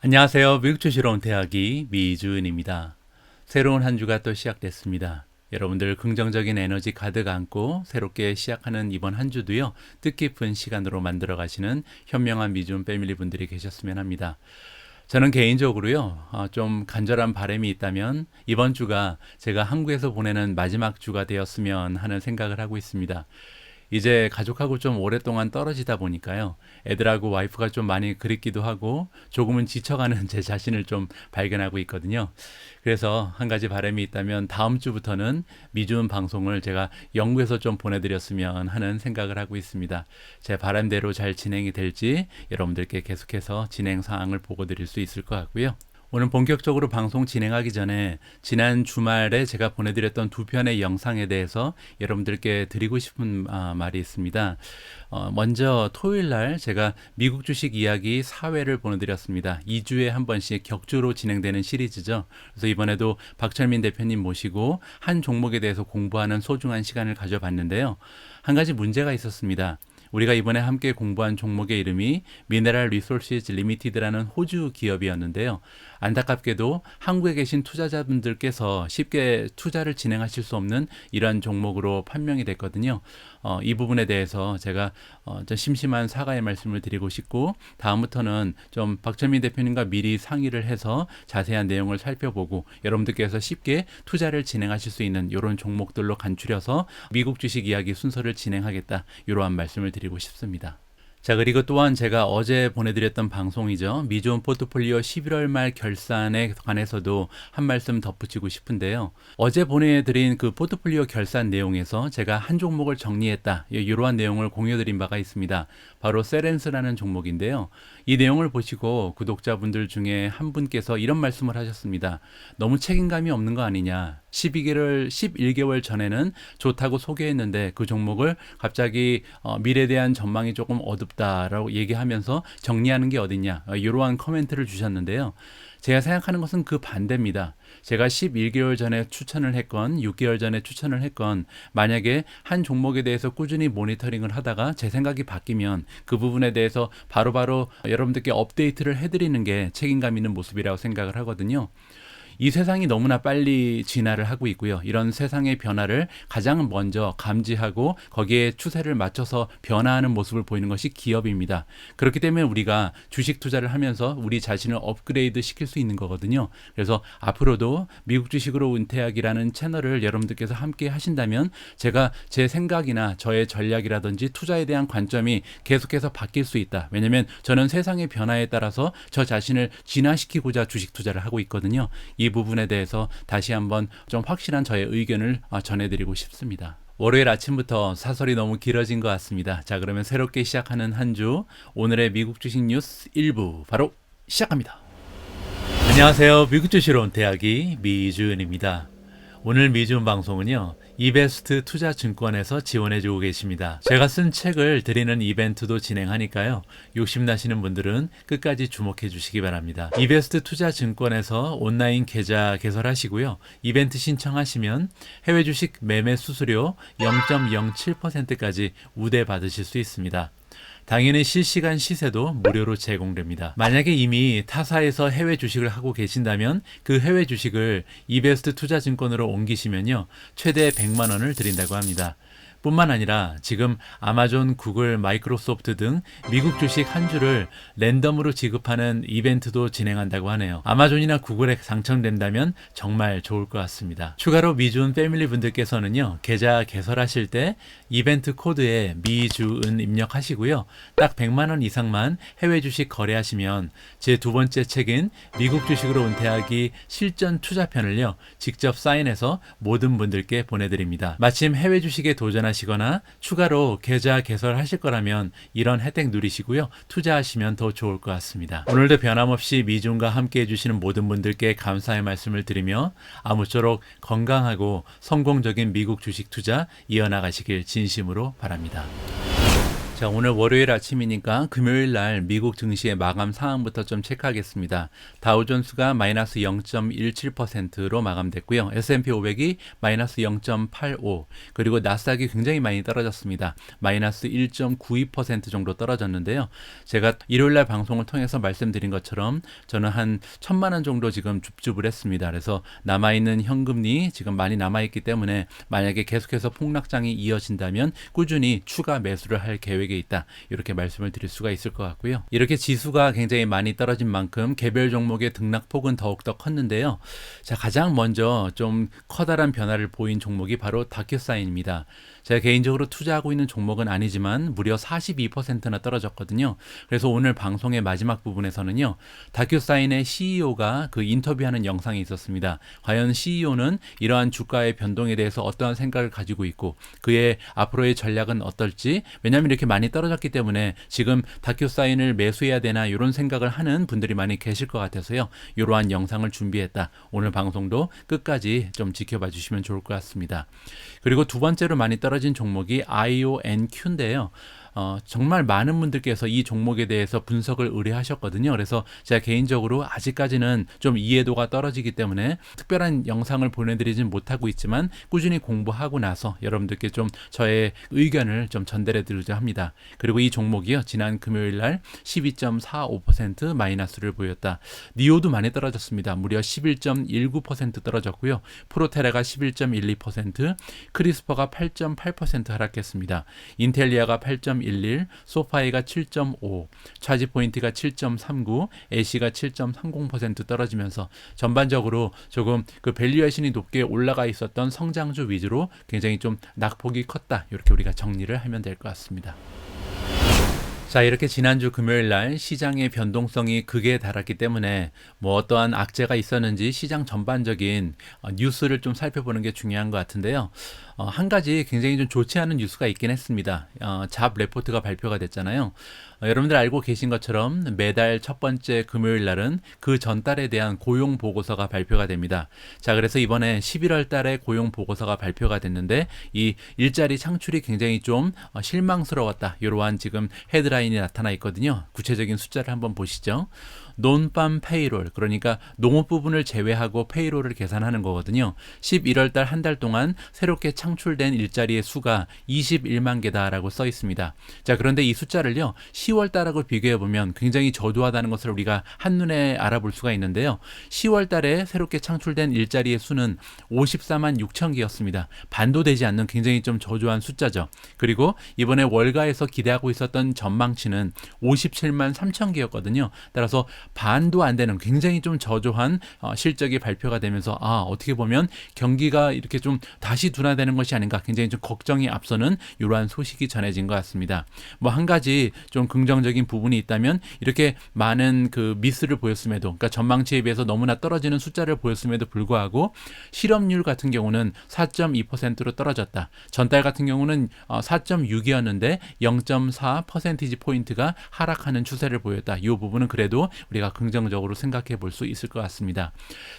안녕하세요. 미국 주시러 온 대학이 미주은입니다. 새로운 한 주가 또 시작됐습니다. 여러분들 긍정적인 에너지 가득 안고 새롭게 시작하는 이번 한 주도요, 뜻깊은 시간으로 만들어 가시는 현명한 미주은 패밀리 분들이 계셨으면 합니다. 저는 개인적으로요, 좀 간절한 바람이 있다면 이번 주가 제가 한국에서 보내는 마지막 주가 되었으면 하는 생각을 하고 있습니다. 이제 가족하고 좀 오랫동안 떨어지다 보니까요, 애들하고 와이프가 좀 많이 그립기도 하고 조금은 지쳐가는 제 자신을 좀 발견하고 있거든요. 그래서 한 가지 바람이 있다면 다음 주부터는 미주은 방송을 제가 영국에서 좀 보내드렸으면 하는 생각을 하고 있습니다. 제 바람대로 잘 진행이 될지 여러분들께 계속해서 진행 사항을 보고 드릴 수 있을 것 같고요. 오늘 본격적으로 방송 진행하기 전에 지난 주말에 제가 보내드렸던 두 편의 영상에 대해서 여러분들께 드리고 싶은 말이 있습니다. 먼저 토요일 날 제가 미국 주식 이야기 4회를 보내드렸습니다. 2주에 한 번씩 격주로 진행되는 시리즈죠. 그래서 이번에도 박철민 대표님 모시고 한 종목에 대해서 공부하는 소중한 시간을 가져봤는데요. 한 가지 문제가 있었습니다. 우리가 이번에 함께 공부한 종목의 이름이 미네랄 리소시즈 리미티드라는 호주 기업이었는데요. 안타깝게도 한국에 계신 투자자분들께서 쉽게 투자를 진행하실 수 없는 이러한 종목으로 판명이 됐거든요. 이 부분에 대해서 제가 좀 심심한 사과의 말씀을 드리고 싶고, 다음부터는 좀 박철민 대표님과 미리 상의를 해서 자세한 내용을 살펴보고 여러분들께서 쉽게 투자를 진행하실 수 있는 이런 종목들로 간추려서 미국 주식 이야기 순서를 진행하겠다, 이러한 말씀을 드리고 싶습니다. 자, 그리고 또한 제가 어제 보내드렸던 방송이죠. 미주은 포트폴리오 11월 말 결산에 관해서도 한 말씀 덧붙이고 싶은데요. 어제 보내드린 그 포트폴리오 결산 내용에서 제가 한 종목을 정리했다, 이러한 내용을 공유드린 바가 있습니다. 바로 세렌스라는 종목인데요. 이 내용을 보시고 구독자분들 중에 한 분께서 이런 말씀을 하셨습니다. 너무 책임감이 없는 거 아니냐. 11개월 전에는 좋다고 소개했는데 그 종목을 갑자기 미래에 대한 전망이 조금 어둡다라고 얘기하면서 정리하는 게 어딨냐, 이러한 코멘트를 주셨는데요. 제가 생각하는 것은 그 반대입니다. 제가 11개월 전에 추천을 했건 6개월 전에 추천을 했건 만약에 한 종목에 대해서 꾸준히 모니터링을 하다가 제 생각이 바뀌면 그 부분에 대해서 바로바로 여러분들께 업데이트를 해드리는 게 책임감 있는 모습이라고 생각을 하거든요. 이 세상이 너무나 빨리 진화를 하고 있고요. 이런 세상의 변화를 가장 먼저 감지하고 거기에 추세를 맞춰서 변화하는 모습을 보이는 것이 기업입니다. 그렇기 때문에 우리가 주식 투자를 하면서 우리 자신을 업그레이드 시킬 수 있는 거거든요. 그래서 앞으로도 미국 주식으로 은퇴하기라는 채널을 여러분들께서 함께 하신다면 제가 제 생각이나 저의 전략이라든지 투자에 대한 관점이 계속해서 바뀔 수 있다. 왜냐하면 저는 세상의 변화에 따라서 저 자신을 진화시키고자 주식 투자를 하고 있거든요. 이 부분에 대해서 다시 한번 좀 확실한 저의 의견을 전해드리고 싶습니다. 월요일 아침부터 사설이 너무 길어진 것 같습니다. 자, 그러면 새롭게 시작하는 한 주, 오늘의 미국 주식 뉴스 1부 바로 시작합니다. 안녕하세요. 미국 주식으로 온 대학이 미주은입니다. 오늘 미주은 방송은요, 이베스트 투자증권에서 지원해주고 계십니다. 제가 쓴 책을 드리는 이벤트도 진행하니까요, 욕심나시는 분들은 끝까지 주목해 주시기 바랍니다. 이베스트 투자증권에서 온라인 계좌 개설하시고요, 이벤트 신청하시면 해외 주식 매매 수수료 0.07%까지 우대 받으실 수 있습니다. 당연히 실시간 시세도 무료로 제공됩니다. 만약에 이미 타사에서 해외 주식을 하고 계신다면 그 해외 주식을 이베스트 투자증권으로 옮기시면요, 최대 100만 원을 드린다고 합니다. 뿐만 아니라 지금 아마존, 구글, 마이크로소프트 등 미국 주식 한 주를 랜덤으로 지급하는 이벤트도 진행한다고 하네요. 아마존이나 구글에 당첨된다면 정말 좋을 것 같습니다. 추가로 미주은 패밀리 분들께서는요, 계좌 개설하실 때 이벤트 코드에 미주은 입력하시고요, 딱 100만 원 이상만 해외 주식 거래하시면 제 두 번째 책인 미국 주식으로 은퇴하기 실전 투자편을요, 직접 사인해서 모든 분들께 보내드립니다. 마침 해외 주식에 도전하시거나 추가로 계좌 개설하실 거라면 이런 혜택 누리시고요, 투자하시면 더 좋을 것 같습니다. 오늘도 변함없이 미주은과 함께 해주시는 모든 분들께 감사의 말씀을 드리며 아무쪼록 건강하고 성공적인 미국 주식 투자 이어나가시길 진심으로 바랍니다. 자, 오늘 월요일 아침이니까 금요일 날 미국 증시의 마감 상황부터 좀 체크하겠습니다. 다우존스가 마이너스 0.17%로 마감됐고요. S&P 500이 마이너스 0.85, 그리고 나스닥이 굉장히 많이 떨어졌습니다. 마이너스 1.92% 정도 떨어졌는데요. 제가 일요일 날 방송을 통해서 말씀드린 것처럼 저는 한 1,000만 원 정도 지금 줍줍을 했습니다. 그래서 남아있는 현금이 지금 많이 남아있기 때문에 만약에 계속해서 폭락장이 이어진다면 꾸준히 추가 매수를 할 계획이 있다, 이렇게 말씀을 드릴 수가 있을 것 같고요. 이렇게 지수가 굉장히 많이 떨어진 만큼 개별 종목의 등락폭은 더욱더 컸는데요. 자, 가장 먼저 좀 커다란 변화를 보인 종목이 바로 다큐사인입니다. 제가 개인적으로 투자하고 있는 종목은 아니지만 무려 42%나 떨어졌거든요. 그래서 오늘 방송의 마지막 부분에서는요, 다큐사인의 CEO가 그 인터뷰하는 영상이 있었습니다. 과연 CEO는 이러한 주가의 변동에 대해서 어떠한 생각을 가지고 있고 그의 앞으로의 전략은 어떨지, 왜냐하면 이렇게 많이 떨어졌기 때문에 지금 다큐사인을 매수해야 되나 이런 생각을 하는 분들이 많이 계실 것 같아서요, 이러한 영상을 준비했다. 오늘 방송도 끝까지 좀 지켜봐 주시면 좋을 것 같습니다. 그리고 두 번째로 많이 떨어진 종목이 IONQ인데요. 정말 많은 분들께서 이 종목에 대해서 분석을 의뢰하셨거든요. 그래서 제가 개인적으로 아직까지는 좀 이해도가 떨어지기 때문에 특별한 영상을 보내드리진 못하고 있지만 꾸준히 공부하고 나서 여러분들께 좀 저의 의견을 좀 전달해 드리자 합니다. 그리고 이 종목이요, 지난 금요일 날 12.45% 마이너스를 보였다. 니오도 많이 떨어졌습니다. 무려 11.19% 떨어졌고요. 프로테라가 11.12%, 크리스퍼가 8.8% 하락했습니다. 인텔리아가 8.11, 소파이가 7.5, 차지포인트가 7.39, 애쉬가 7.30% 떨어지면서 전반적으로 조금 그 밸류에이션이 높게 올라가 있었던 성장주 위주로 굉장히 좀 낙폭이 컸다, 이렇게 우리가 정리를 하면 될 것 같습니다. 자, 이렇게 지난주 금요일 날 시장의 변동성이 극에 달했기 때문에 뭐 어떠한 악재가 있었는지 시장 전반적인 뉴스를 좀 살펴보는 게 중요한 것 같은데요. 한 가지 굉장히 좀 좋지 않은 뉴스가 있긴 했습니다. 잡 레포트가 발표가 됐잖아요. 여러분들 알고 계신 것처럼 매달 첫 번째 금요일 날은 그 전달에 대한 고용 보고서가 발표가 됩니다. 자, 그래서 이번에 11월 달에 고용 보고서가 발표가 됐는데 이 일자리 창출이 굉장히 좀 실망스러웠다, 이러한 지금 헤드라인이 나타나 있거든요. 구체적인 숫자를 한번 보시죠. 논밤 페이롤, 그러니까 농업 부분을 제외하고 페이롤을 계산하는 거거든요. 11월 달 한 달 동안 새롭게 창출된 일자리의 수가 21만 개다라고 써 있습니다. 자, 그런데 이 숫자를요, 10월 달하고 비교해 보면 굉장히 저조하다는 것을 우리가 한눈에 알아볼 수가 있는데요. 10월 달에 새롭게 창출된 일자리의 수는 54만 6천 개였습니다. 반도 되지 않는 굉장히 좀 저조한 숫자죠. 그리고 이번에 월가에서 기대하고 있었던 전망치는 57만 3천 개였거든요. 따라서 반도 안 되는 굉장히 좀 저조한 실적이 발표가 되면서 어떻게 보면 경기가 이렇게 좀 다시 둔화되는 것이 아닌가, 굉장히 좀 걱정이 앞서는 이러한 소식이 전해진 것 같습니다. 뭐 한 가지 좀 긍정적인 부분이 있다면 이렇게 많은 그 미스를 보였음에도, 그러니까 전망치에 비해서 너무나 떨어지는 숫자를 보였음에도 불구하고 실업률 같은 경우는 4.2%로 떨어졌다. 전달 같은 경우는 4.6이었는데 0.4% 포인트가 하락하는 추세를 보였다. 이 부분은 그래도 우리가 긍정적으로 생각해 볼 수 있을 것 같습니다.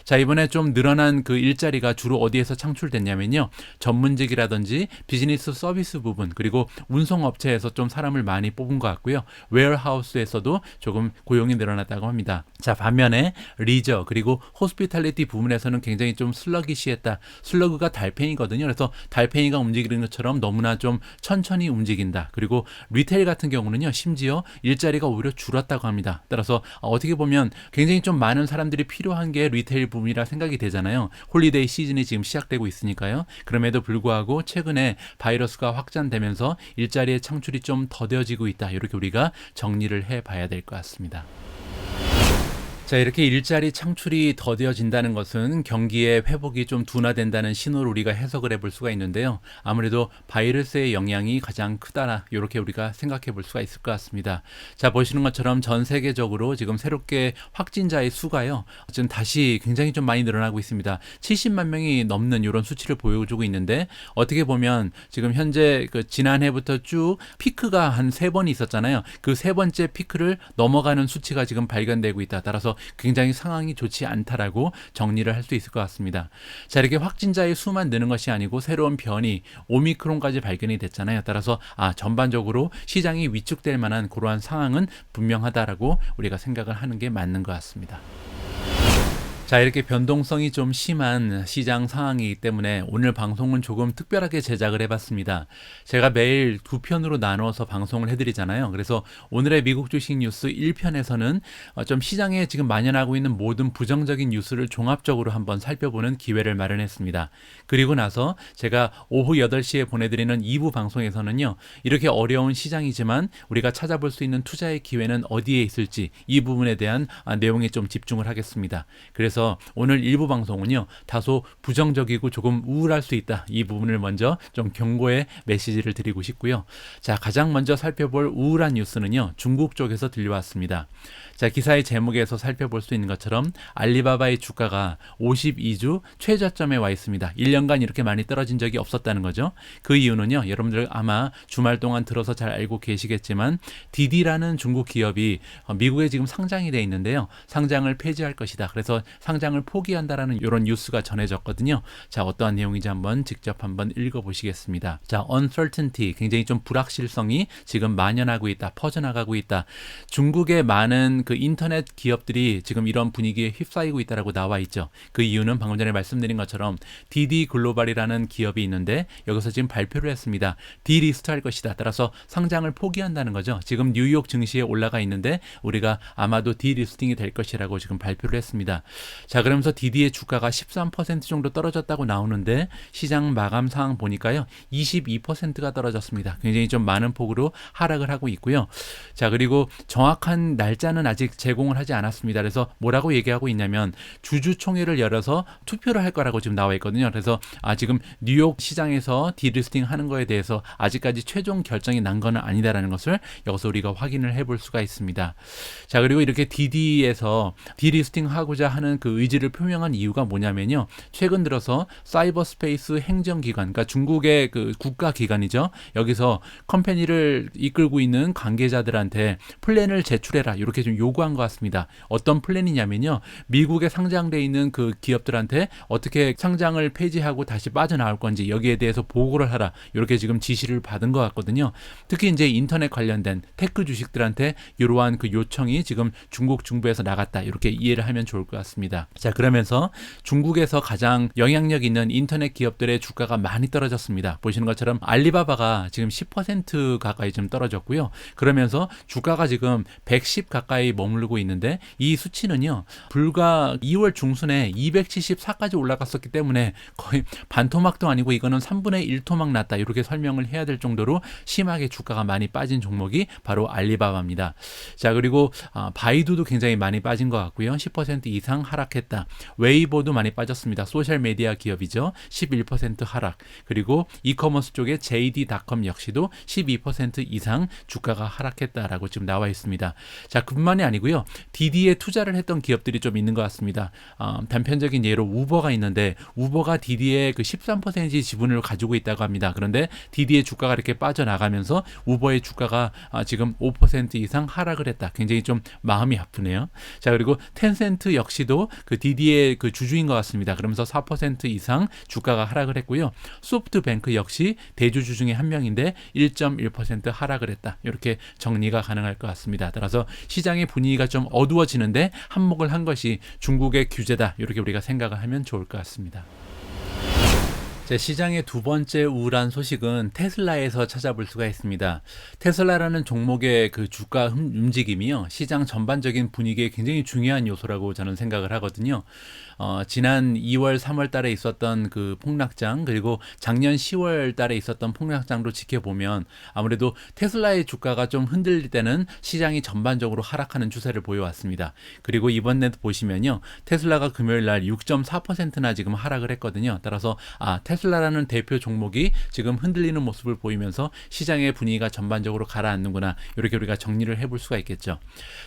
자, 이번에 좀 늘어난 그 일자리가 주로 어디에서 창출됐냐면요, 전문직이라든지 비즈니스 서비스 부분, 그리고 운송업체에서 좀 사람을 많이 뽑은 것 같고요. 웨어하우스에서도 조금 고용이 늘어났다고 합니다. 자, 반면에 리저 그리고 호스피탈리티 부분에서는 굉장히 좀 슬러기시했다. 슬러그가 달팽이거든요. 그래서 달팽이가 움직이는 것처럼 너무나 좀 천천히 움직인다. 그리고 리테일 같은 경우는요, 심지어 일자리가 오히려 줄었다고 합니다. 따라서 어떻게 보면 굉장히 좀 많은 사람들이 필요한 게 리테일 부분이라 생각이 되잖아요. 홀리데이 시즌이 지금 시작되고 있으니까요. 그럼에도 불구하고 최근에 바이러스가 확산되면서 일자리의 창출이 좀 더뎌지고 있다, 이렇게 우리가 정리를 해봐야 될 것 같습니다. 자, 이렇게 일자리 창출이 더뎌진다는 것은 경기의 회복이 좀 둔화된다는 신호를 우리가 해석을 해볼 수가 있는데요. 아무래도 바이러스의 영향이 가장 크다, 이렇게 우리가 생각해 볼 수가 있을 것 같습니다. 자, 보시는 것처럼 전 세계적으로 지금 새롭게 확진자의 수가요, 지금 다시 굉장히 좀 많이 늘어나고 있습니다. 70만 명이 넘는 이런 수치를 보여주고 있는데, 어떻게 보면 지금 현재 그 지난해부터 쭉 피크가 한 3번이 있었잖아요. 그 세 번째 피크를 넘어가는 수치가 지금 발견되고 있다. 따라서 굉장히 상황이 좋지 않다라고 정리를 할 수 있을 것 같습니다. 자, 이렇게 확진자의 수만 느는 것이 아니고 새로운 변이 오미크론까지 발견이 됐잖아요. 따라서 전반적으로 시장이 위축될 만한 그러한 상황은 분명하다라고 우리가 생각을 하는 게 맞는 것 같습니다. 자, 이렇게 변동성이 좀 심한 시장 상황이기 때문에 오늘 방송은 조금 특별하게 제작을 해봤습니다. 제가 매일 두 편으로 나누어서 방송을 해드리잖아요. 그래서 오늘의 미국 주식 뉴스 1편에서는 좀 시장에 지금 만연하고 있는 모든 부정적인 뉴스를 종합적으로 한번 살펴보는 기회를 마련했습니다. 그리고 나서 제가 오후 8시에 보내드리는 2부 방송에서는요, 이렇게 어려운 시장이지만 우리가 찾아볼 수 있는 투자의 기회는 어디에 있을지 이 부분에 대한 내용에 좀 집중을 하겠습니다. 그래서 오늘 일부 방송은요, 다소 부정적이고 조금 우울할 수 있다. 이 부분을 먼저 좀 경고의 메시지를 드리고 싶고요. 자, 가장 먼저 살펴볼 우울한 뉴스는요, 중국 쪽에서 들려왔습니다. 자, 기사의 제목에서 살펴볼 수 있는 것처럼 알리바바의 주가가 52주 최저점에 와 있습니다. 1년간 이렇게 많이 떨어진 적이 없었다는 거죠. 그 이유는요, 여러분들 아마 주말 동안 들어서 잘 알고 계시겠지만 디디라는 중국 기업이 미국에 지금 상장이 돼 있는데요. 상장을 폐지할 것이다. 그래서 상장을 포기한다라는 이런 뉴스가 전해졌거든요. 자, 어떠한 내용인지 직접 한번 읽어보시겠습니다. 자, uncertainty, 굉장히 좀 불확실성이 지금 만연하고 있다, 퍼져나가고 있다. 중국의 많은 그 인터넷 기업들이 지금 이런 분위기에 휩싸이고 있다라고 나와 있죠. 그 이유는 방금 전에 말씀드린 것처럼 DD 글로벌이라는 기업이 있는데 여기서 지금 발표를 했습니다. 디리스트할 것이다. 따라서 상장을 포기한다는 거죠. 지금 뉴욕 증시에 올라가 있는데 우리가 아마도 디리스팅이 될 것이라고 지금 발표를 했습니다. 자, 그러면서 디디의 주가가 13% 정도 떨어졌다고 나오는데 시장 마감 상황 보니까요, 22%가 떨어졌습니다. 굉장히 좀 많은 폭으로 하락을 하고 있고요. 자, 그리고 정확한 날짜는 아직 제공을 하지 않았습니다. 그래서 뭐라고 얘기하고 있냐면 주주총회를 열어서 투표를 할 거라고 지금 나와 있거든요. 그래서 지금 뉴욕 시장에서 디리스팅 하는 거에 대해서 아직까지 최종 결정이 난 건 아니다라는 것을 여기서 우리가 확인을 해볼 수가 있습니다. 자, 그리고 이렇게 디디에서 디리스팅 하고자 하는 그 의지를 표명한 이유가 뭐냐면요, 최근 들어서 사이버 스페이스 행정기관, 그러니까 중국의 그 국가기관이죠. 여기서 컴퍼니를 이끌고 있는 관계자들한테 플랜을 제출해라, 이렇게 좀 요구한 것 같습니다. 어떤 플랜이냐면요, 미국에 상장돼 있는 그 기업들한테 어떻게 상장을 폐지하고 다시 빠져나올 건지 여기에 대해서 보고를 하라, 이렇게 지금 지시를 받은 것 같거든요. 특히 이제 인터넷 관련된 테크 주식들한테 이러한 그 요청이 지금 중국 중부에서 나갔다, 이렇게 이해를 하면 좋을 것 같습니다. 자, 그러면서 중국에서 가장 영향력 있는 인터넷 기업들의 주가가 많이 떨어졌습니다. 보시는 것처럼 알리바바가 지금 10% 가까이 좀 떨어졌고요. 그러면서 주가가 지금 110 가까이 머무르고 있는데 이 수치는요, 불과 2월 중순에 274까지 올라갔었기 때문에 거의 반토막도 아니고 이거는 3분의 1토막 났다, 이렇게 설명을 해야 될 정도로 심하게 주가가 많이 빠진 종목이 바로 알리바바입니다. 자, 그리고 바이두도 굉장히 많이 빠진 것 같고요. 10% 이상 하락했다. 웨이보도 많이 빠졌습니다. 소셜메디아 기업이죠. 11% 하락. 그리고 이커머스 쪽의 JD.com 역시도 12% 이상 주가가 하락했다라고 지금 나와 있습니다. 자, 그뿐만이 아니고요. 디디에 투자를 했던 기업들이 좀 있는 것 같습니다. 단편적인 예로 우버가 있는데 우버가 디디의 그 13% 지분을 가지고 있다고 합니다. 그런데 디디의 주가가 이렇게 빠져나가면서 우버의 주가가 지금 5% 이상 하락을 했다. 굉장히 좀 마음이 아프네요. 자, 그리고 텐센트 역시도 그 디디의 그 주주인 것 같습니다. 그러면서 4% 이상 주가가 하락을 했고요. 소프트뱅크 역시 대주주 중에 한 명인데 1.1% 하락을 했다. 이렇게 정리가 가능할 것 같습니다. 따라서 시장의 분위기가 좀 어두워지는데 한몫을 한 것이 중국의 규제다, 이렇게 우리가 생각을 하면 좋을 것 같습니다. 시장의 두 번째 우울한 소식은 테슬라에서 찾아볼 수가 있습니다. 테슬라라는 종목의 그 주가 움직임이요, 시장 전반적인 분위기에 굉장히 중요한 요소라고 저는 생각을 하거든요. 지난 2월, 3월 달에 있었던 그 폭락장, 그리고 작년 10월 달에 있었던 폭락장도 지켜보면 아무래도 테슬라의 주가가 좀 흔들릴 때는 시장이 전반적으로 하락하는 추세를 보여왔습니다. 그리고 이번에도 보시면요, 테슬라가 금요일 날 6.4%나 지금 하락을 했거든요. 따라서 테슬라 테슬라라는 대표 종목이 지금 흔들리는 모습을 보이면서 시장의 분위기가 전반적으로 가라앉는구나. 이렇게 우리가 정리를 해볼 수가 있겠죠.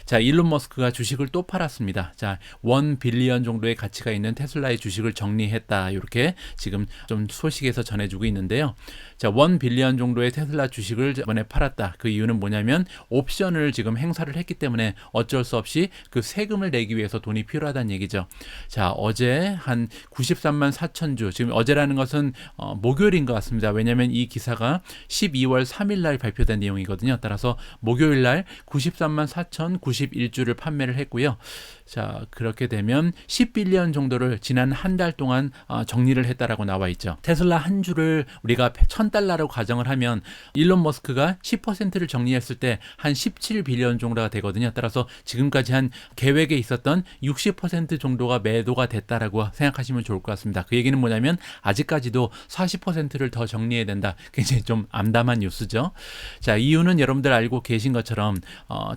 자, 일론 머스크가 주식을 또 팔았습니다. 자, 1 빌리언 정도의 가치가 있는 테슬라의 주식을 정리했다. 이렇게 지금 좀 소식에서 전해주고 있는데요. 자, 1 빌리언 정도의 테슬라 주식을 이번에 팔았다. 그 이유는 뭐냐면 옵션을 지금 행사를 했기 때문에 어쩔 수 없이 그 세금을 내기 위해서 돈이 필요하다는 얘기죠. 자, 어제 한 93만 4천 주, 지금 어제라는 것은 목요일인 것 같습니다. 왜냐하면 이 기사가 12월 3일 날 발표된 내용이거든요. 따라서 목요일 날 93만 4천 91주를 판매를 했고요. 자, 그렇게 되면 10빌리언 정도를 지난 한 달 동안 정리를 했다라고 나와 있죠. 테슬라 한 주를 우리가 $1,000로 가정을 하면 일론 머스크가 10%를 정리했을 때 한 17빌리언 정도가 되거든요. 따라서 지금까지 한 계획에 있었던 60% 정도가 매도가 됐다라고 생각하시면 좋을 것 같습니다. 그 얘기는 뭐냐면 아직까지도 40%를 더 정리해야 된다. 굉장히 좀 암담한 뉴스죠. 자, 이유는 여러분들 알고 계신 것처럼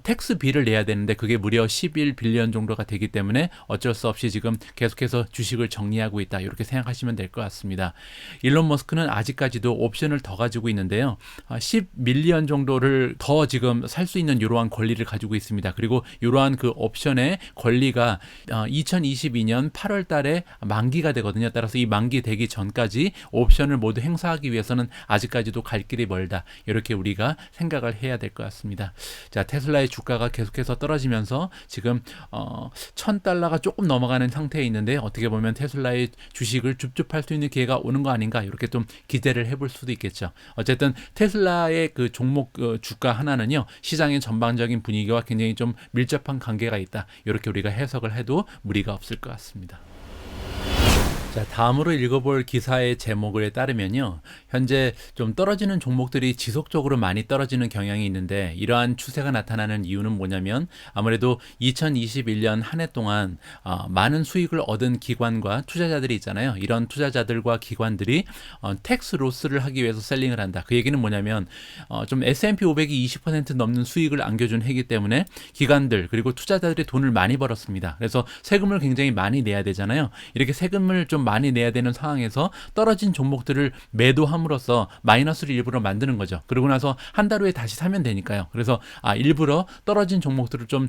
텍스비를 내야 되는데 그게 무려 11빌리언 정도가 되기 때문에 어쩔 수 없이 지금 계속해서 주식을 정리하고 있다. 이렇게 생각하시면 될 것 같습니다. 일론 머스크는 아직까지도 옵션을 더 가지고 있는데요. 10밀리언 정도를 더 지금 살 수 있는 이러한 권리를 가지고 있습니다. 그리고 이러한 그 옵션의 권리가 2022년 8월 달에 만기가 되거든요. 따라서 이 만기 되기 전까지 옵션을 모두 행사하기 위해서는 아직까지도 갈 길이 멀다. 이렇게 우리가 생각을 해야 될 것 같습니다. 자, 테슬라의 주가가 계속해서 떨어지면서 지금 $1,000가 조금 넘어가는 상태에 있는데 어떻게 보면 테슬라의 주식을 줍줍할 수 있는 기회가 오는 거 아닌가 이렇게 좀 기대를 해볼 수도 있겠죠. 어쨌든 테슬라의 그 종목 주가 하나는요, 시장의 전반적인 분위기와 굉장히 좀 밀접한 관계가 있다. 이렇게 우리가 해석을 해도 무리가 없을 것 같습니다. 자, 다음으로 읽어볼 기사의 제목에 따르면요, 현재 좀 떨어지는 종목들이 지속적으로 많이 떨어지는 경향이 있는데 이러한 추세가 나타나는 이유는 뭐냐면 아무래도 2021년 한 해 동안 많은 수익을 얻은 기관과 투자자들이 있잖아요. 이런 투자자들과 기관들이 텍스 로스를 하기 위해서 셀링을 한다. 그 얘기는 뭐냐면 좀 S&P 500이 20% 넘는 수익을 안겨준 해기 때문에 기관들 그리고 투자자들이 돈을 많이 벌었습니다. 그래서 세금을 굉장히 많이 내야 되잖아요. 이렇게 세금을 좀 많이 내야 되는 상황에서 떨어진 종목들을 매도함으로써 마이너스를 일부러 만드는 거죠. 그러고 나서 한 달 후에 다시 사면 되니까요. 그래서 일부러 떨어진 종목들을 좀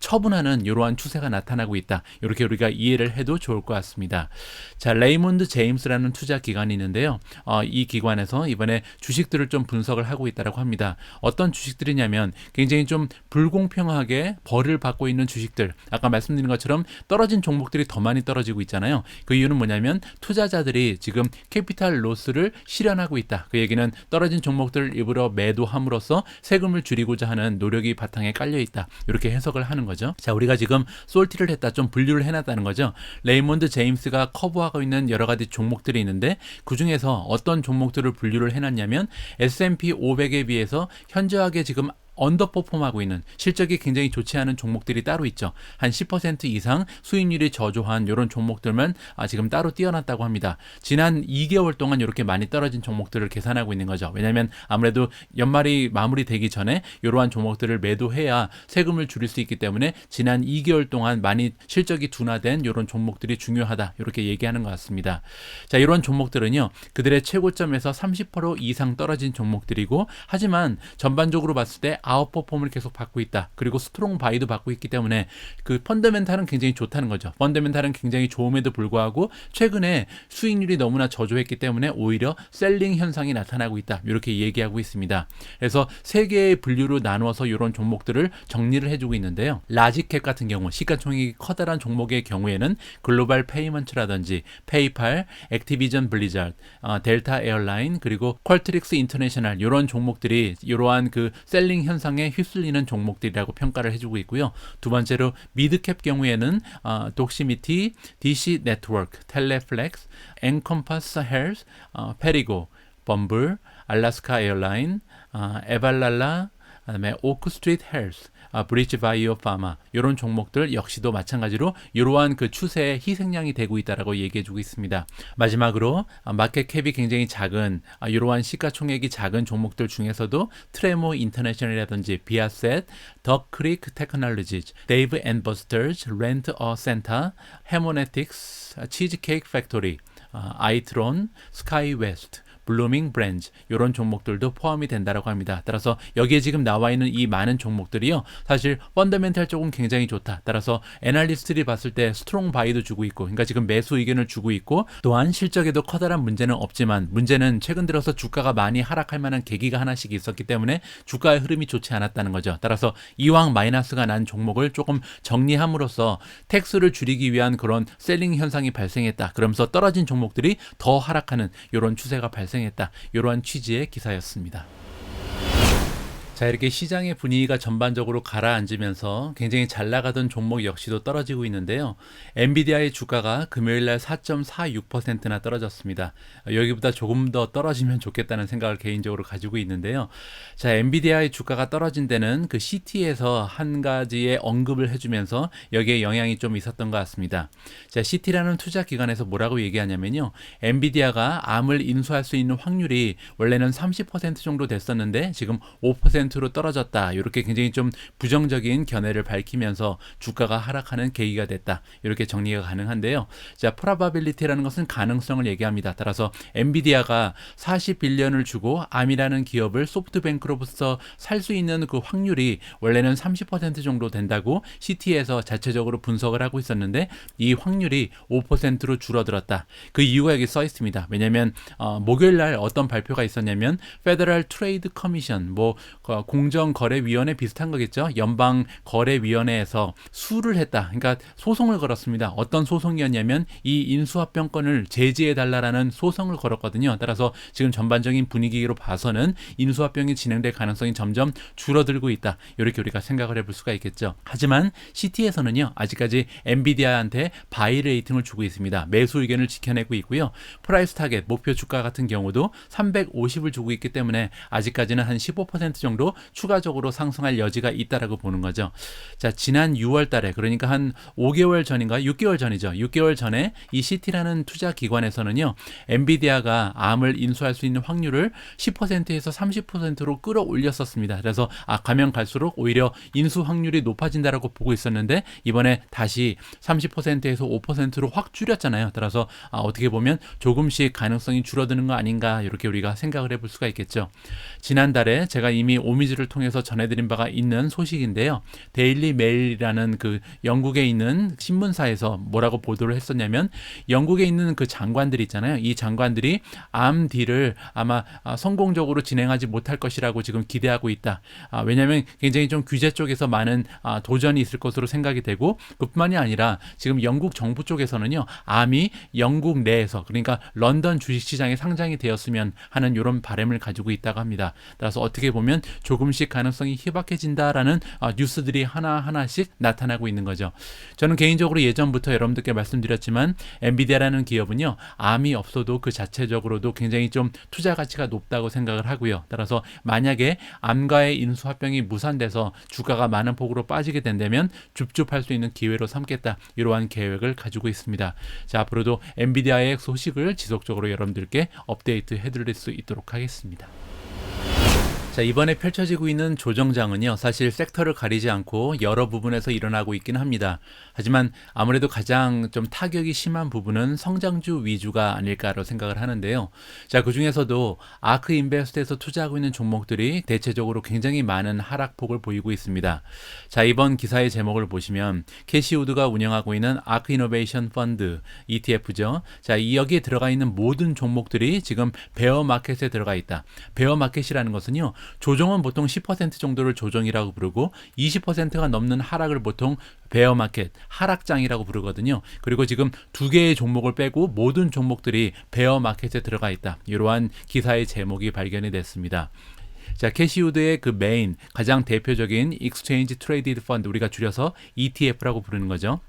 처분하는 이러한 추세가 나타나고 있다. 이렇게 우리가 이해를 해도 좋을 것 같습니다. 자, 레이몬드 제임스라는 투자 기관이 있는데요. 이 기관에서 이번에 주식들을 좀 분석을 하고 있다고 합니다. 어떤 주식들이냐면 굉장히 좀 불공평하게 벌을 받고 있는 주식들. 아까 말씀드린 것처럼 떨어진 종목들이 더 많이 떨어지고 있잖아요. 그 이유는 뭐냐면 투자자들이 지금 캐피탈 로스를 실현하고 있다. 그 얘기는 떨어진 종목들을 일부러 매도함으로써 세금을 줄이고자 하는 노력이 바탕에 깔려 있다. 이렇게 해석을 하는 거죠. 자, 우리가 지금 솔티를 했다. 좀 분류를 해놨다는 거죠. 레이몬드 제임스가 커버하고 있는 여러 가지 종목들이 있는데 그 중에서 어떤 종목들을 분류를 해놨냐면 S&P 500에 비해서 현저하게 지금 언더퍼폼하고 있는 실적이 굉장히 좋지 않은 종목들이 따로 있죠. 한 10% 이상 수익률이 저조한 이런 종목들만 지금 따로 띄어놨다고 합니다. 지난 2개월 동안 이렇게 많이 떨어진 종목들을 계산하고 있는 거죠. 왜냐하면 아무래도 연말이 마무리되기 전에 이러한 종목들을 매도해야 세금을 줄일 수 있기 때문에 지난 2개월 동안 많이 실적이 둔화된 이런 종목들이 중요하다. 이렇게 얘기하는 것 같습니다. 자, 이런 종목들은요, 그들의 최고점에서 30% 이상 떨어진 종목들이고, 하지만 전반적으로 봤을 때 아웃퍼폼을 계속 받고 있다. 그리고 스트롱 바이도 받고 있기 때문에 그 펀더멘탈은 굉장히 좋다는 거죠. 펀더멘탈은 굉장히 좋음에도 불구하고 최근에 수익률이 너무나 저조했기 때문에 오히려 셀링 현상이 나타나고 있다. 이렇게 얘기하고 있습니다. 그래서 세 개의 분류로 나누어서 이런 종목들을 정리를 해주고 있는데요. 라지캡 같은 경우 시가총액이 커다란 종목의 경우에는 글로벌 페이먼트라든지 페이팔, 액티비전 블리자드, 델타 에어라인 그리고 퀄트릭스 인터내셔널 이런 종목들이 이러한 그 셀링 현상에 휩쓸리는 종목들이라고 평가를 해주고 있고요. 두 번째로 미드캡 경우에는 독시미티, DC 네트워크, 텔레플렉스, 엔컴파스 헬스, 페리고, 범블, 알래스카 에어라인, 에발랄라, 그다음에 오크 스트리트 헬스, 브리지 바이오 파마 이런 종목들 역시도 마찬가지로 이러한 그 추세의 희생양이 되고 있다라고 얘기해주고 있습니다. 마지막으로 마켓 캡이 굉장히 작은 이러한 시가총액이 작은 종목들 중에서도 트레모 인터내셔널이라든지 비아셋, 덕크릭 테크놀로지즈, 데이브 앤 버스터즈, 렌트 어 센터, 해모네틱스, 치즈케이크 팩토리 아이트론, 스카이웨스트, 블루밍 브랜즈 이런 종목들도 포함이 된다라고 합니다. 따라서 여기에 지금 나와 있는 이 많은 종목들이요, 사실 펀더멘탈 쪽은 굉장히 좋다. 따라서 애널리스트들이 봤을 때 스트롱 바이도 주고 있고, 그러니까 지금 매수 의견을 주고 있고, 또한 실적에도 커다란 문제는 없지만 문제는 최근 들어서 주가가 많이 하락할 만한 계기가 하나씩 있었기 때문에 주가의 흐름이 좋지 않았다는 거죠. 따라서 이왕 마이너스가 난 종목을 조금 정리함으로써 텍스를 줄이기 위한 그런 셀링 현상이 발생했다. 그러면서 떨어진 종목들이 더 하락하는 이런 추세가 발생했다. 이러한 취지의 기사였습니다. 자, 이렇게 시장의 분위기가 전반적으로 가라앉으면서 굉장히 잘 나가던 종목 역시도 떨어지고 있는데요. 엔비디아의 주가가 금요일날 4.46%나 떨어졌습니다. 여기보다 조금 더 떨어지면 좋겠다는 생각을 개인적으로 가지고 있는데요. 자, 엔비디아의 주가가 떨어진 데는 그 CT에서 한 가지의 언급을 해주면서 여기에 영향이 좀 있었던 것 같습니다. 자, CT라는 투자 기관에서 뭐라고 얘기하냐면요, 엔비디아가 암을 인수할 수 있는 확률이 원래는 30% 정도 됐었는데 지금 5%로 떨어졌다. 이렇게 굉장히 좀 부정적인 견해를 밝히면서 주가가 하락하는 계기가 됐다. 이렇게 정리가 가능한데요. 자, 프로바빌리티라는 것은 가능성을 얘기합니다. 따라서 엔비디아가 40빌리언을 주고 암이라는 기업을 소프트뱅크로부터 살 수 있는 그 확률이 원래는 30% 정도 된다고 CT에서 자체적으로 분석을 하고 있었는데 이 확률이 5%로 줄어들었다. 그 이유가 여기 써 있습니다. 왜냐하면 목요일 날 어떤 발표가 있었냐면 페더럴 트레이드 커미션, 공정거래위원회 비슷한 거겠죠. 연방거래위원회에서 수를 했다. 그러니까 소송을 걸었습니다. 어떤 소송이었냐면 이 인수합병권을 제지해달라는 소송을 걸었거든요. 따라서 지금 전반적인 분위기로 봐서는 인수합병이 진행될 가능성이 점점 줄어들고 있다. 이렇게 우리가 생각을 해볼 수가 있겠죠. 하지만 CT에서는요, 아직까지 엔비디아한테 바이 레이팅을 주고 있습니다. 매수 의견을 지켜내고 있고요. 프라이스 타겟, 목표 주가 같은 경우도 350을 주고 있기 때문에 아직까지는 한 15% 정도 추가적으로 상승할 여지가 있다라고 보는 거죠. 자, 지난 6월 달에, 그러니까 한 5개월 전인가 6개월 전이죠. 6개월 전에 이 CT라는 투자 기관에서는요, 엔비디아가 암을 인수할 수 있는 확률을 10%에서 30%로 끌어올렸었습니다. 그래서 가면 갈수록 오히려 인수 확률이 높아진다라고 보고 있었는데 이번에 다시 30%에서 5%로 확 줄였잖아요. 따라서 어떻게 보면 조금씩 가능성이 줄어드는 거 아닌가, 이렇게 우리가 생각을 해볼 수가 있겠죠. 지난달에 제가 이미 오미즈를 통해서 전해드린 바가 있는 소식인데요. 데일리 메일이라는 그 영국에 있는 신문사에서 뭐라고 보도를 했었냐면, 영국에 있는 그 장관들 있잖아요. 이 장관들이 암 딜을 아마 성공적으로 진행하지 못할 것이라고 지금 기대하고 있다. 왜냐하면 굉장히 좀 규제 쪽에서 많은 도전이 있을 것으로 생각이 되고, 그뿐만이 아니라 지금 영국 정부 쪽에서는요, 암이 영국 내에서, 그러니까 런던 주식시장에 상장이 되었으면 하는 이런 바람을 가지고 있다고 합니다. 따라서 어떻게 보면 조금씩 가능성이 희박해진다라는 뉴스들이 하나하나씩 나타나고 있는 거죠. 저는 개인적으로 예전부터 여러분들께 말씀드렸지만 엔비디아라는 기업은요, 암이 없어도 그 자체적으로도 굉장히 좀 투자 가치가 높다고 생각을 하고요. 따라서 만약에 암과의 인수합병이 무산돼서 주가가 많은 폭으로 빠지게 된다면 줍줍할 수 있는 기회로 삼겠다. 이러한 계획을 가지고 있습니다. 자, 앞으로도 엔비디아의 소식을 지속적으로 여러분들께 업데이트 해드릴 수 있도록 하겠습니다. 자, 이번에 펼쳐지고 있는 조정장은요, 사실 섹터를 가리지 않고 여러 부분에서 일어나고 있긴 합니다. 하지만 아무래도 가장 좀 타격이 심한 부분은 성장주 위주가 아닐까라고 생각을 하는데요. 자, 그 중에서도 아크 인베스트에서 투자하고 있는 종목들이 대체적으로 굉장히 많은 하락폭을 보이고 있습니다. 자, 이번 기사의 제목을 보시면 캐시우드가 운영하고 있는 아크 이노베이션 펀드 ETF죠. 자, 여기에 들어가 있는 모든 종목들이 지금 베어 마켓에 들어가 있다. 베어 마켓이라는 것은요, 조정은 보통 10% 정도를 조정이라고 부르고 20%가 넘는 하락을 보통 베어마켓, 하락장이라고 부르거든요. 그리고 지금 두 개의 종목을 빼고 모든 종목들이 베어마켓에 들어가 있다. 이러한 기사의 제목이 발견이 됐습니다. 자, 캐시우드의 그 메인, 가장 대표적인 익스체인지 트레이디드 펀드, 우리가 줄여서 ETF라고 부르는 거죠.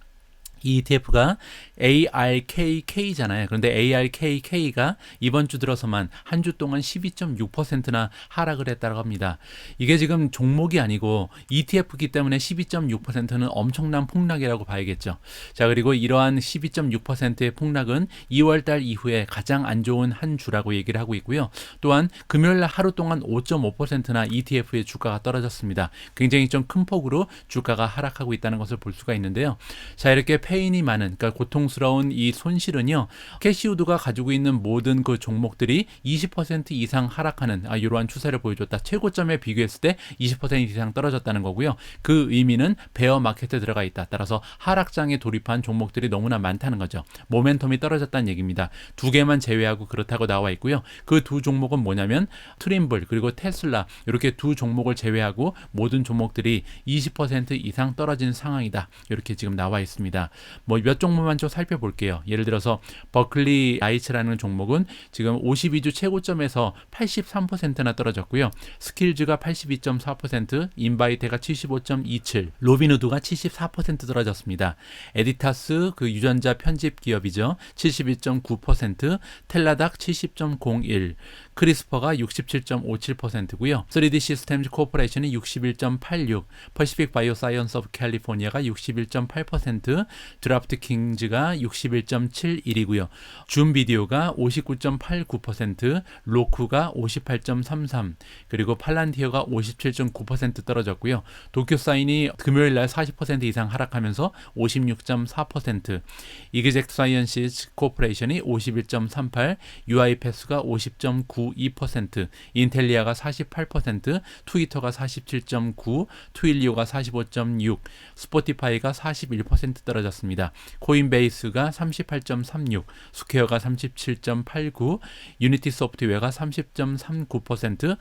이 ETF가 ARKK잖아요. 그런데 ARKK가 이번 주 들어서만 한 주 동안 12.6%나 하락을 했다고 합니다. 이게 지금 종목이 아니고 ETF이기 때문에 12.6%는 엄청난 폭락이라고 봐야겠죠. 자, 그리고 이러한 12.6%의 폭락은 2월달 이후에 가장 안 좋은 한 주라고 얘기를 하고 있고요. 또한 금요일날 하루 동안 5.5%나 ETF의 주가가 떨어졌습니다. 굉장히 좀 큰 폭으로 주가가 하락하고 있다는 것을 볼 수가 있는데요. 자, 이렇게 페인이 많은, 그러니까 고통스러운 이 손실은요, 캐시우드가 가지고 있는 모든 그 종목들이 20% 이상 하락하는 이러한 추세를 보여줬다. 최고점에 비교했을 때 20% 이상 떨어졌다는 거고요. 그 의미는 베어 마켓에 들어가 있다. 따라서 하락장에 돌입한 종목들이 너무나 많다는 거죠. 모멘텀이 떨어졌다는 얘기입니다. 두 개만 제외하고 그렇다고 나와 있고요. 그 두 종목은 뭐냐면 트림블 그리고 테슬라, 이렇게 두 종목을 제외하고 모든 종목들이 20% 이상 떨어진 상황이다. 이렇게 지금 나와 있습니다. 뭐 몇 종목만 좀 살펴볼게요. 예를 들어서 버클리 라이츠라는 종목은 지금 52주 최고점에서 83%나 떨어졌고요. 스킬즈가 82.4%, 인바이테가 75.27, 로빈후드가 74% 떨어졌습니다. 에디타스, 그 유전자 편집 기업이죠. 72.9%, 텔라닥 70.01, 크리스퍼가 67.57%고요. 3D 시스템즈 코퍼레이션이 61.86, 퍼시픽 바이오사이언스 오브 캘리포니아가 61.8%, 드라프트 킹즈가 61.71이고요. 줌 비디오가 59.89%, 로쿠가 58.33, 그리고 팔란티어가 57.9% 떨어졌고요. 도쿄사인이 금요일날 40% 이상 하락하면서 56.4%, 이그젝 사이언시스 코퍼레이션이 51.38, 유아이패스가 50.92%, 인텔리아가 48%, 트위터가 47.9, 트윌리오가 45.6, 스포티파이가 41% 떨어졌습니다. 코인베이스가 38.36, 스퀘어가 37.89, 유니티 소프트웨어가 30.39%,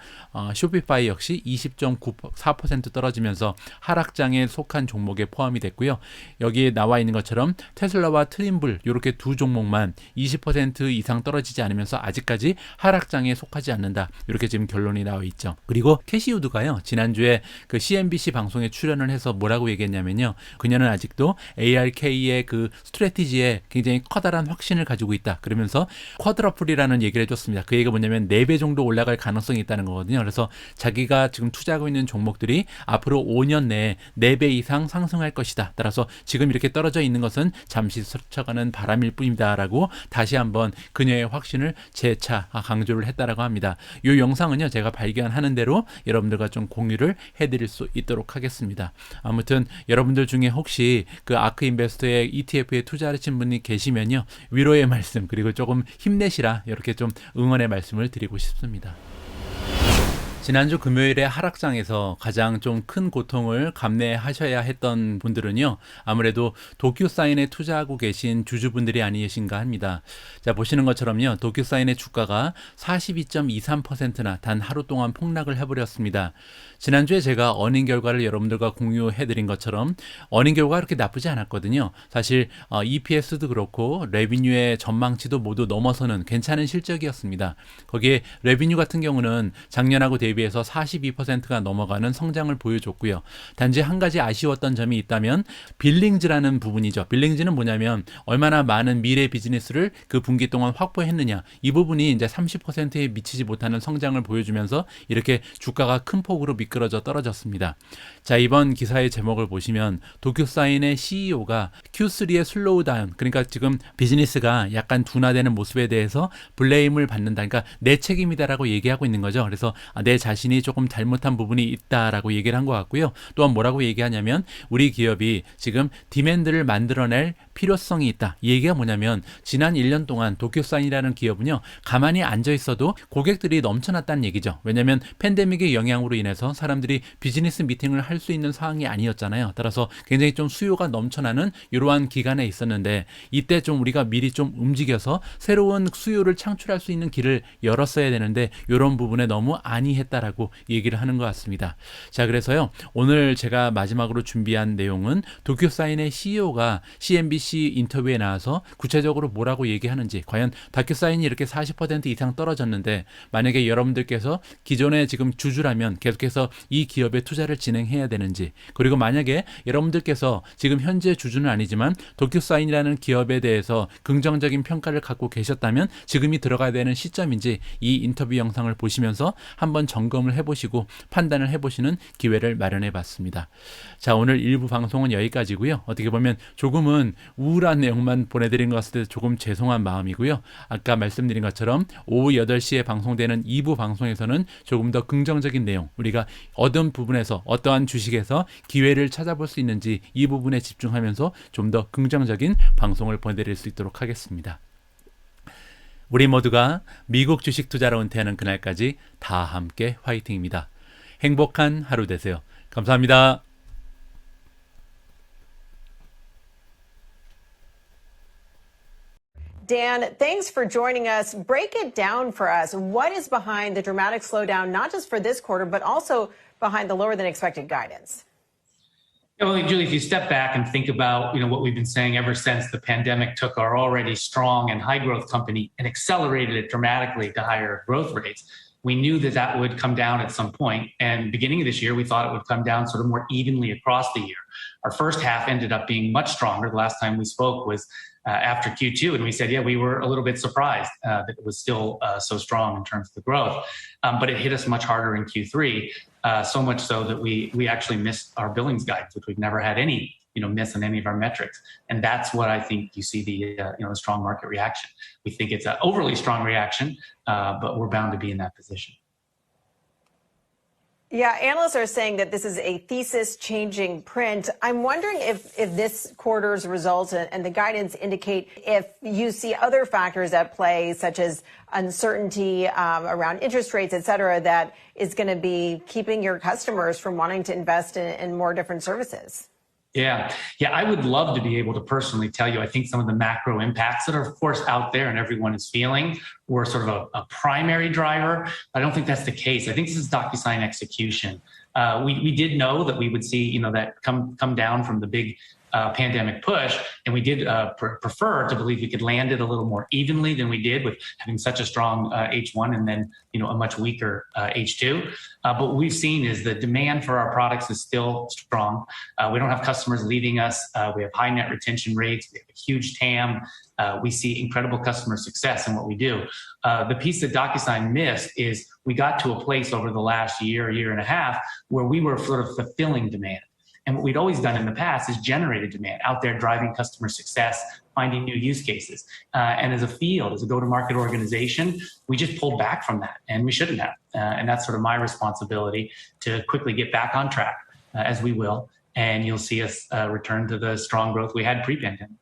쇼피파이 역시 20.94% 떨어지면서 하락장에 속한 종목에 포함이 됐고요. 여기에 나와 있는 것처럼 테슬라와 트림블 이렇게 두 종목만 20% 이상 떨어지지 않으면서 아직까지 하락장에 속하지 않는다. 이렇게 지금 결론이 나와 있죠. 그리고 캐시우드가요, 지난주에 그 CNBC 방송에 출연을 해서 뭐라고 얘기했냐면요. 그녀는 아직도 ARK의 그 스트래티지에 굉장히 커다란 확신을 가지고 있다. 그러면서 쿼드러플이라는 얘기를 해줬습니다. 그 얘기가 뭐냐면 4배 정도 올라갈 가능성이 있다는 거거든요. 그래서 자기가 지금 투자하고 있는 종목들이 앞으로 5년 내에 4배 이상 상승할 것이다. 따라서 지금 이렇게 떨어져 있는 것은 잠시 스쳐가는 바람일 뿐이다 라고 다시 한번 그녀의 확신을 재차 강조를 했다라고 합니다. 이 영상은요, 제가 발견하는 대로 여러분들과 좀 공유를 해드릴 수 있도록 하겠습니다. 아무튼 여러분들 중에 혹시 그 아크 인베스터의 ETF에 투자하신 분이 계시면요, 위로의 말씀 그리고 조금 힘내시라 이렇게 좀 응원의 말씀을 드리고 싶습니다. 지난주 금요일에 하락장에서 가장 좀 큰 고통을 감내하셔야 했던 분들은요, 아무래도 도큐사인에 투자하고 계신 주주분들이 아니신가 합니다. 자, 보시는 것처럼요, 도큐사인의 주가가 42.23%나 단 하루 동안 폭락을 해버렸습니다. 지난주에 제가 어닝 결과를 여러분들과 공유해드린 것처럼 어닝 결과가 그렇게 나쁘지 않았거든요. 사실 EPS도 그렇고 레비뉴의 전망치도 모두 넘어서는 괜찮은 실적이었습니다. 거기에 레비뉴 같은 경우는 작년하고 대비해서 42%가 넘어가는 성장을 보여줬고요. 단지 한 가지 아쉬웠던 점이 있다면 빌링즈라는 부분이죠. 빌링즈는 뭐냐면 얼마나 많은 미래 비즈니스를 그 분기 동안 확보했느냐, 이 부분이 이제 30%에 미치지 못하는 성장을 보여주면서 이렇게 주가가 큰 폭으로 미끄러져 떨어졌습니다. 자, 이번 기사의 제목을 보시면 도큐사인의 CEO가 Q3의 슬로우 다운, 그러니까 지금 비즈니스가 약간 둔화되는 모습에 대해서 블레임을 받는다, 그러니까 내 책임이다라고 얘기하고 있는 거죠. 그래서 내 자신이 조금 잘못한 부분이 있다라고 얘기를 한 것 같고요. 또한 뭐라고 얘기하냐면 우리 기업이 지금 디맨드를 만들어낼 필요성이 있다. 이 얘기가 뭐냐면 지난 1년 동안 도큐사인이라는 기업은요, 가만히 앉아 있어도 고객들이 넘쳐났다는 얘기죠. 왜냐하면 팬데믹의 영향으로 인해서 사람들이 비즈니스 미팅을 할 수 있는 상황이 아니었잖아요. 따라서 굉장히 좀 수요가 넘쳐나는 이러한 기간에 있었는데, 이때 좀 우리가 미리 좀 움직여서 새로운 수요를 창출할 수 있는 길을 열었어야 되는데 이런 부분에 너무 안이했다라고 얘기를 하는 것 같습니다. 자, 그래서요, 오늘 제가 마지막으로 준비한 내용은 도큐사인의 CEO가 CNBC 인터뷰에 나와서 구체적으로 뭐라고 얘기하는지, 과연 도큐사인이 이렇게 40% 이상 떨어졌는데 만약에 여러분들께서 기존에 지금 주주라면 계속해서 이 기업에 투자를 진행해야 되는지, 그리고 만약에 여러분들께서 지금 현재 주주는 아니지만 도큐사인이라는 기업에 대해서 긍정적인 평가를 갖고 계셨다면 지금이 들어가야 되는 시점인지 이 인터뷰 영상을 보시면서 한번 점검을 해보시고 판단을 해보시는 기회를 마련해봤습니다. 자, 오늘 일부 방송은 여기까지고요. 어떻게 보면 조금은 우울한 내용만 보내드린 것 같을 때 조금 죄송한 마음이고요. 아까 말씀드린 것처럼 오후 8시에 방송되는 2부 방송에서는 조금 더 긍정적인 내용, 우리가 어떤 부분에서 어떠한 주식에서 기회를 찾아볼 수 있는지 이 부분에 집중하면서 좀 더 긍정적인 방송을 보내드릴 수 있도록 하겠습니다. 우리 모두가 미국 주식 투자로 은퇴하는 그날까지 다 함께 화이팅입니다. 행복한 하루 되세요. 감사합니다. Dan, thanks for joining us. Break it down for us. What is behind the dramatic slowdown, not just for this quarter, but also behind the lower than expected guidance? Yeah, well, Julie, if you step back and think about, what we've been saying ever since the pandemic took our already strong and high growth company and accelerated it dramatically to higher growth rates, we knew that that would come down at some point. And beginning of this year, we thought it would come down sort of more evenly across the year. Our first half ended up being much stronger. The last time we spoke was after Q2, and we said, yeah, we were a little bit surprised that it was still so strong in terms of the growth. But it hit us much harder in Q3, so much so that we actually missed our billings guidance, which we've never had any miss on any of our metrics. And that's what I think you see the strong market reaction. We think it's an overly strong reaction, but we're bound to be in that position. Yeah, analysts are saying that this is a thesis-changing print. I'm wondering if this quarter's results and the guidance indicate if you see other factors at play, such as uncertainty around interest rates, et cetera, that is going to be keeping your customers from wanting to invest in more different services. Yeah, I would love to be able to personally tell you, I think some of the macro impacts that are, of course, out there and everyone is feeling were sort of a primary driver. I don't think that's the case. I think this is DocuSign execution. We did know that we would see, that come down from the big pandemic push, and we did prefer to believe we could land it a little more evenly than we did with having such a strong H1 and then a much weaker H2. But what we've seen is the demand for our products is still strong. We don't have customers leaving us. We have high net retention rates. We have a huge TAM. We see incredible customer success in what we do. The piece that DocuSign missed is we got to a place over the last year and a half where we were sort of fulfilling demand. And what we'd always done in the past is generated demand out there, driving customer success, finding new use cases. And as a field, as a go-to-market organization, we just pulled back from that, and we shouldn't have. And that's sort of my responsibility to quickly get back on track, as we will. And you'll see us return to the strong growth we had pre-pandemic.